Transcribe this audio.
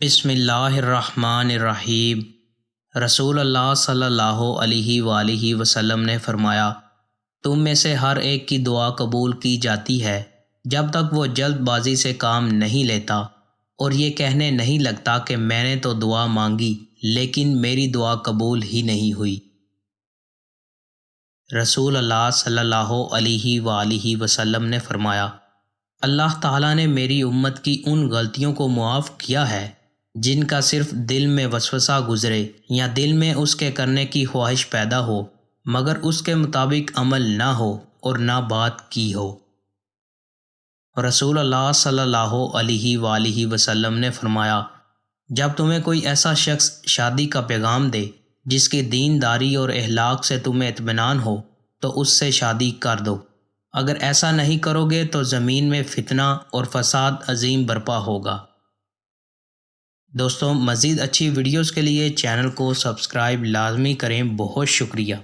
بسم اللہ الرحمن الرحیم۔ رسول اللہ صلی اللہ علیہ وآلہ وسلم نے فرمایا، تم میں سے ہر ایک کی دعا قبول کی جاتی ہے جب تک وہ جلد بازی سے کام نہیں لیتا اور یہ کہنے نہیں لگتا کہ میں نے تو دعا مانگی لیکن میری دعا قبول ہی نہیں ہوئی۔ رسول اللہ صلی اللہ علیہ وآلہ وسلم نے فرمایا، اللہ تعالیٰ نے میری امت کی ان غلطیوں کو معاف کیا ہے جن کا صرف دل میں وسوسہ گزرے یا دل میں اس کے کرنے کی خواہش پیدا ہو مگر اس کے مطابق عمل نہ ہو اور نہ بات کی ہو۔ رسول اللہ صلی اللہ علیہ وآلہ وسلم نے فرمایا، جب تمہیں کوئی ایسا شخص شادی کا پیغام دے جس کی دینداری اور اخلاق سے تمہیں اطمینان ہو تو اس سے شادی کر دو، اگر ایسا نہیں کرو گے تو زمین میں فتنہ اور فساد عظیم برپا ہوگا۔ دوستوں، مزید اچھی ویڈیوز کے لیے چینل کو سبسکرائب لازمی کریں۔ بہت شکریہ۔